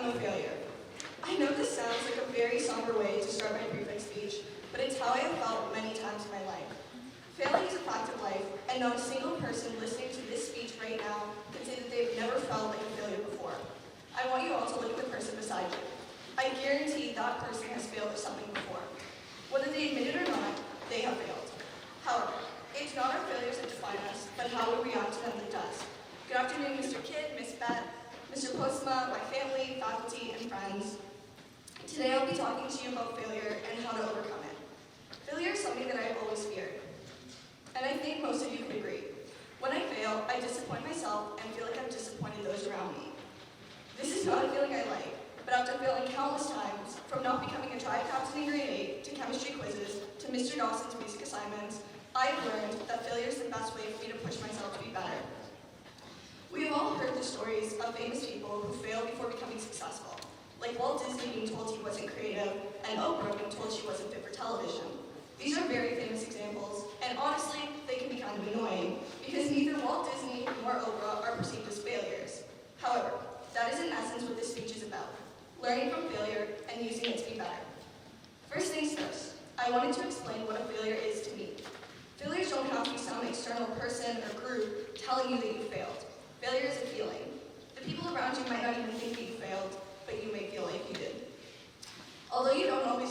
I'm a failure. I know this sounds like a very somber way to start my prefect speech, but it's how I have felt many times in my life. Failing is a fact of life, and not a single person listening to this speech right now can say that they've never felt like a failure before. I want you all to look at the person beside you. I guarantee that person has failed at something before. Whether they admit it or not, they have failed. However, it's not our failures that define us, but how we react to them that does. Good afternoon, Mr. Kidd, Miss Beth, Mr. Postma, my family, faculty, and friends. Today I'll be talking to you about failure and how to overcome it. Failure is something that I've always feared. And I think most of you could agree. When I fail, I disappoint myself and feel like I've disappointed those around me. This is not a feeling I like, but after failing countless times, from not becoming a tribe captain in grade 8, to chemistry quizzes, to Mr. Dawson's basic assignments, I've learned that failure is the best way for me to push myself to be better. We have all heard the stories of famous people who failed before becoming successful, like Walt Disney being told he wasn't creative, and Oprah being told she wasn't fit for television. These are very famous examples, and honestly, they can be kind of annoying, because neither Walt Disney nor Oprah are perceived as failures. However, that is in essence what this speech is about, learning from failure and using it to be better. First things first, I wanted to explain what a failure is to me. Failures don't have to be some external person or group telling you that you failed. Failure is a feeling. The people around you might not even think that you failed, but you may feel like you did. Although you don't know it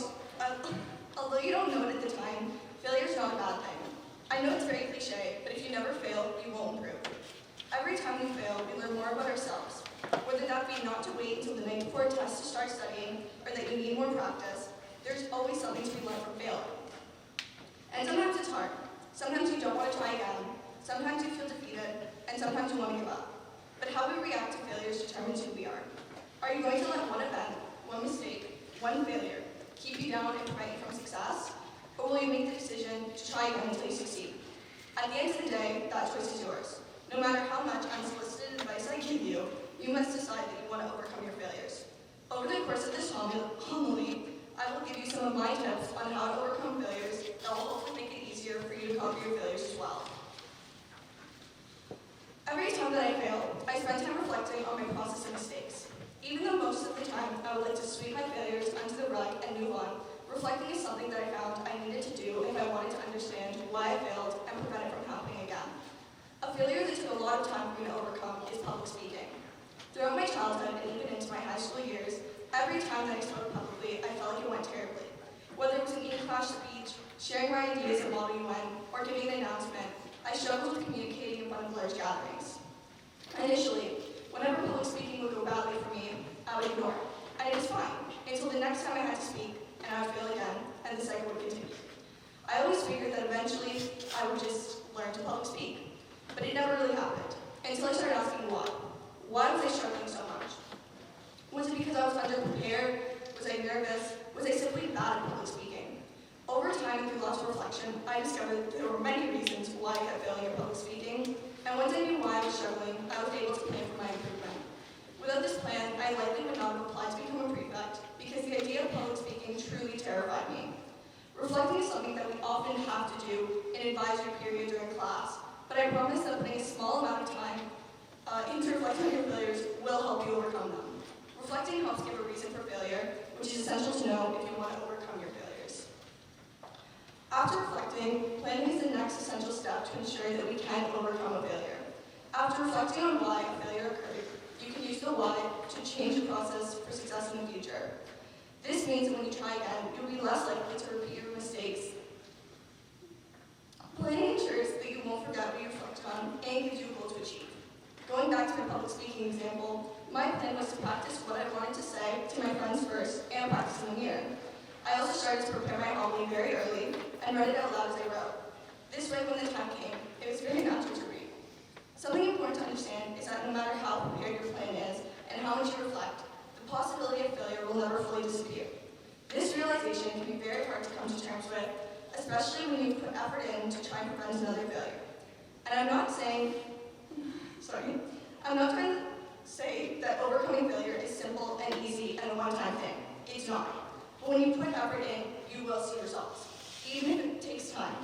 at the time, failure is not a bad thing. I know it's very cliche, but if you never fail, you won't improve. Every time we fail, we learn more about ourselves. Whether that be not to wait until the night before a test to start studying, or that you need more practice, there's always something to be learned from failing. And sometimes it's hard. Sometimes you don't want to try again. Sometimes you feel defeated, and sometimes you want to give up. But how we react to failures determines who we are. Are you going to let one event, one mistake, one failure keep you down and prevent you from success? Or will you make the decision to try again until you succeed? At the end of the day, that choice is yours. No matter how much unsolicited advice I give you, you must decide that you want to overcome your failures. Over the course of this homily, I will give you some of my tips on how to overcome failures that will hopefully make it easier for you to conquer your failures as well. Every time that I fail, I spend time reflecting on my process of mistakes. Even though most of the time I would like to sweep my failures under the rug and move on, reflecting is something that I found I needed to do if I wanted to understand why I failed and prevent it from happening again. A failure that took a lot of time for me to overcome is public speaking. Throughout my childhood and even into my high school years, every time that I spoke publicly, I felt like it went terribly. Whether it was an in-class speech, sharing my ideas at Model UN, or giving an announcement, I struggled with communicating in front of large gatherings. Initially, whenever public speaking would go badly for me, I would ignore it, and it was fine, until the next time I had to speak, and I would fail again, and the cycle would continue. I always figured that eventually I would just learn to public speak, but it never really happened, until I started asking why. Why was I struggling so much? Was it because I was underprepared? Was I nervous? Was I simply bad at public speaking? Over time, through lots of reflection, I discovered that there were many reasons why I kept failing at public speaking, and once I knew why I was struggling, I was able to plan for my improvement. Without this plan, I likely would not have applied to become a prefect, because the idea of public speaking truly terrified me. Reflecting is something that we often have to do in advisory period during class, but I promise that putting a small amount of time into reflecting on your failures will help you overcome them. Reflecting helps give a reason for failure, which is essential to know if you want to overcome your failures. After reflecting, planning is the next essential step to ensure that we can overcome a failure. After reflecting on why a failure occurred, you can use the why to change the process for success in the future. This means that when you try again, you'll be less likely to repeat your mistakes. Planning ensures that you won't forget what you reflected on and gives you a goal to achieve. Going back to my public speaking example, my plan was to practice what I wanted to say to my friends first and practice in the mirror. I also started to prepare my homily very early and read it out loud as I wrote. This way, when the time came, it was very natural to read. Something important to understand is that no matter how prepared your plan is and how much you reflect, the possibility of failure will never fully disappear. This realization can be very hard to come to terms with, especially when you put effort in to try and prevent another failure. And I'm not trying to say that overcoming failure is simple and easy and a one-time thing. It's not. But when you put effort in, you will see results, even if it takes time.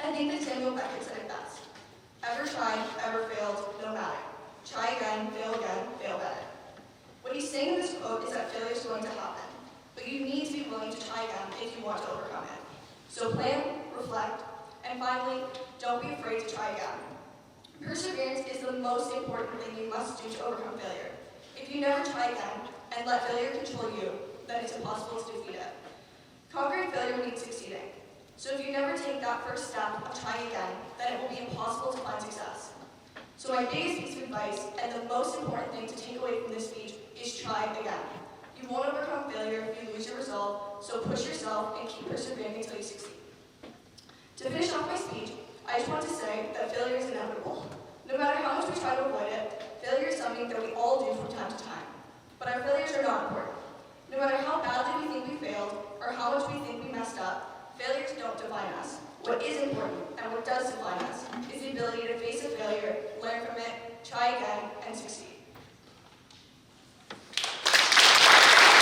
I think that Samuel Beckett said it best. Ever tried, ever failed, no matter. Try again, fail better. What he's saying in this quote know is that failure is going to happen, but you need to be willing to try again if you want to overcome it. So plan, reflect, and finally, don't be afraid to try again. Perseverance is the most important thing you must do to overcome failure. If you never try again and let failure control you, then it's impossible to defeat it. Conquering failure means succeeding. So if you never take that first step of trying again, then it will be impossible to find success. So my biggest piece of advice, and the most important thing to take away from this speech, is try again. You won't overcome failure if you lose your resolve, so push yourself and keep persevering until you succeed. To finish off my speech, I just want to say that failure is inevitable. No matter how much we try to avoid it, failure is something that we all do from